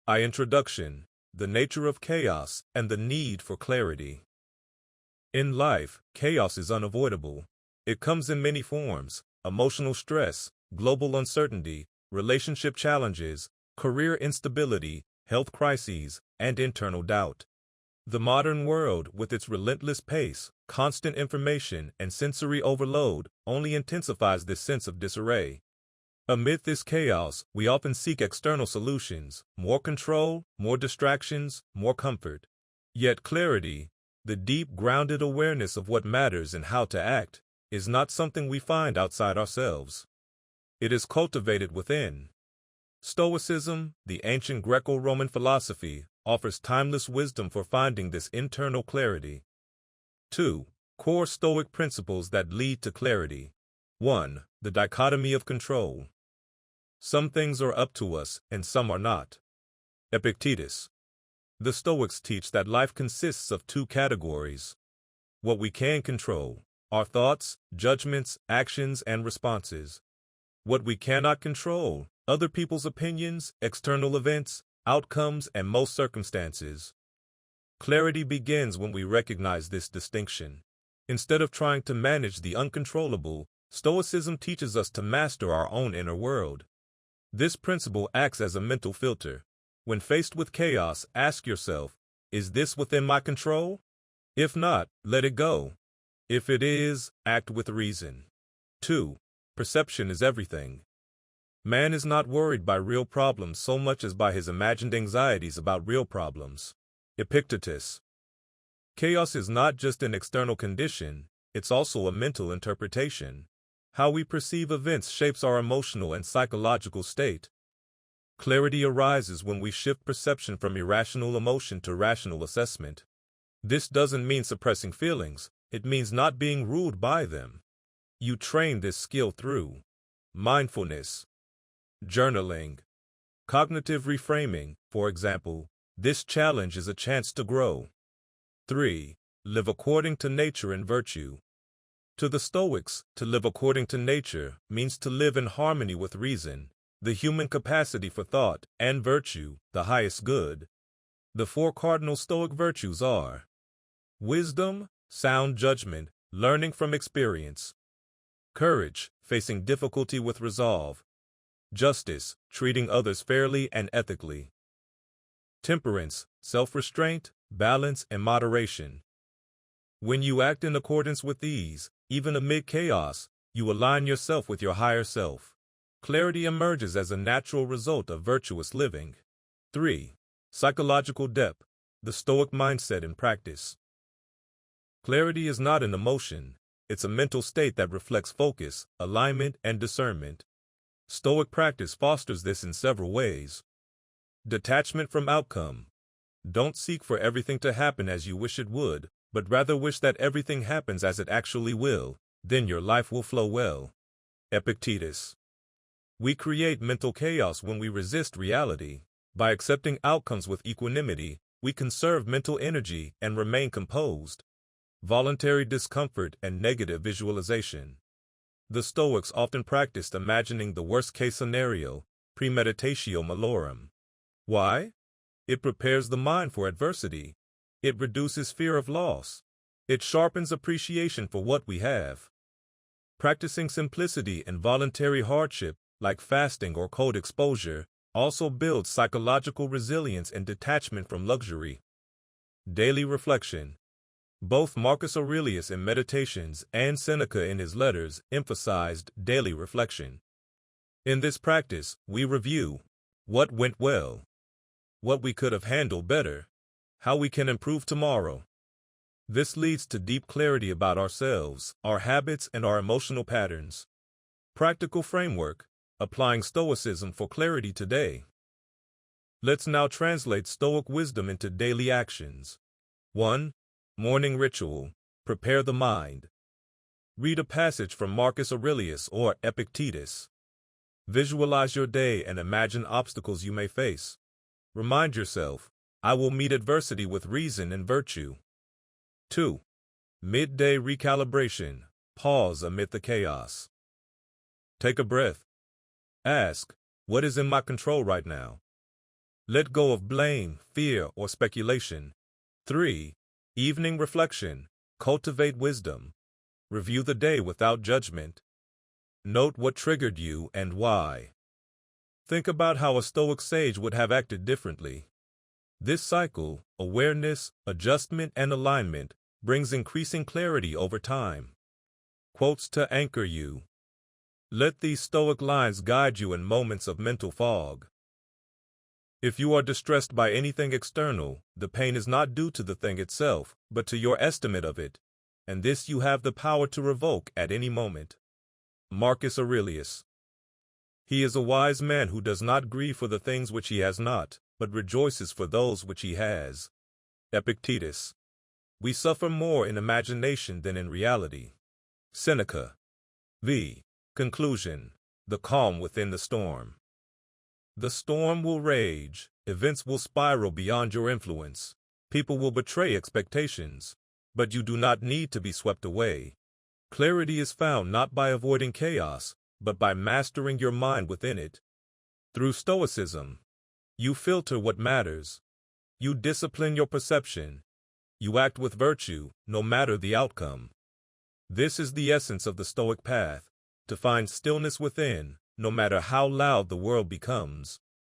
Introduction: The nature of chaos and the need for clarity. In life, chaos is unavoidable. It comes in many forms: emotional stress, global uncertainty, relationship challenges, career instability, health crises, and internal doubt. The modern world, with its relentless pace, constant information, and sensory overload, only intensifies this sense of disarray. Amid this chaos, we often seek external solutions: more control, more distractions, more comfort. Yet clarity, the deep, grounded awareness of what matters and how to act, is not something we find outside ourselves. It is cultivated within. Stoicism, the ancient Greco-Roman philosophy, offers timeless wisdom for finding this internal clarity. 2. Core Stoic principles that lead to clarity. 1. The dichotomy of control. Some things are up to us, and some are not. Epictetus. The Stoics teach that life consists of two categories: what we can control, our thoughts, judgments, actions, and responses; what we cannot control, other people's opinions, external events, outcomes, and most circumstances. Clarity begins when we recognize this distinction. Instead of trying to manage the uncontrollable, Stoicism teaches us to master our own inner world. This principle acts as a mental filter. When faced with chaos, ask yourself, is this within my control? If not, let it go. If it is, act with reason. 2. Perception is everything. Man is not worried by real problems so much as by his imagined anxieties about real problems. Epictetus. Chaos is not just an external condition, it's also a mental interpretation. How we perceive events shapes our emotional and psychological state. Clarity arises when we shift perception from irrational emotion to rational assessment. This doesn't mean suppressing feelings, it means not being ruled by them. You train this skill through mindfulness, journaling, cognitive reframing. For example, this challenge is a chance to grow. 3. Live according to nature and virtue. To the Stoics, to live according to nature means to live in harmony with reason, the human capacity for thought, and virtue, the highest good. The 4 cardinal Stoic virtues are wisdom, sound judgment, learning from experience; courage, facing difficulty with resolve; justice, treating others fairly and ethically; temperance, self-restraint, balance, and moderation. When you act in accordance with these, even amid chaos, you align yourself with your higher self. Clarity emerges as a natural result of virtuous living. 3. Psychological depth, the Stoic mindset in practice. Clarity is not an emotion, it's a mental state that reflects focus, alignment, and discernment. Stoic practice fosters this in several ways. Detachment from outcome. Don't seek for everything to happen as you wish it would, but rather wish that everything happens as it actually will, then your life will flow well. Epictetus. We create mental chaos when we resist reality. By accepting outcomes with equanimity, we conserve mental energy and remain composed. Voluntary discomfort and negative visualization. The Stoics often practiced imagining the worst-case scenario, premeditatio malorum. Why? It prepares the mind for adversity. It reduces fear of loss. It sharpens appreciation for what we have. Practicing simplicity and voluntary hardship, like fasting or cold exposure, also builds psychological resilience and detachment from luxury. Daily reflection. Both Marcus Aurelius in Meditations and Seneca in his letters emphasized daily reflection. In this practice, we review what went well, what we could have handled better, how we can improve tomorrow. This leads to deep clarity about ourselves, our habits, and our emotional patterns. Practical framework, applying Stoicism for clarity today. Let's now translate Stoic wisdom into daily actions. 1. Morning ritual. Prepare the mind. Read a passage from Marcus Aurelius or Epictetus. Visualize your day and imagine obstacles you may face. Remind yourself, I will meet adversity with reason and virtue. 2. Midday recalibration. Pause amid the chaos. Take a breath. Ask, what is in my control right now? Let go of blame, fear, or speculation. 3. Evening reflection. Cultivate wisdom. Review the day without judgment. Note what triggered you and why. Think about how a Stoic sage would have acted differently. This cycle, awareness, adjustment, and alignment, brings increasing clarity over time. Quotes to anchor you. Let these Stoic lines guide you in moments of mental fog. If you are distressed by anything external, the pain is not due to the thing itself, but to your estimate of it, and this you have the power to revoke at any moment. Marcus Aurelius. He is a wise man who does not grieve for the things which he has not, but rejoices for those which he has. Epictetus. We suffer more in imagination than in reality. Seneca. V. Conclusion. The calm within the storm. The storm will rage, events will spiral beyond your influence, people will betray expectations, but you do not need to be swept away. Clarity is found not by avoiding chaos, but by mastering your mind within it. Through Stoicism, you filter what matters, you discipline your perception, you act with virtue, no matter the outcome. This is the essence of the Stoic path, to find stillness within, no matter how loud the world becomes.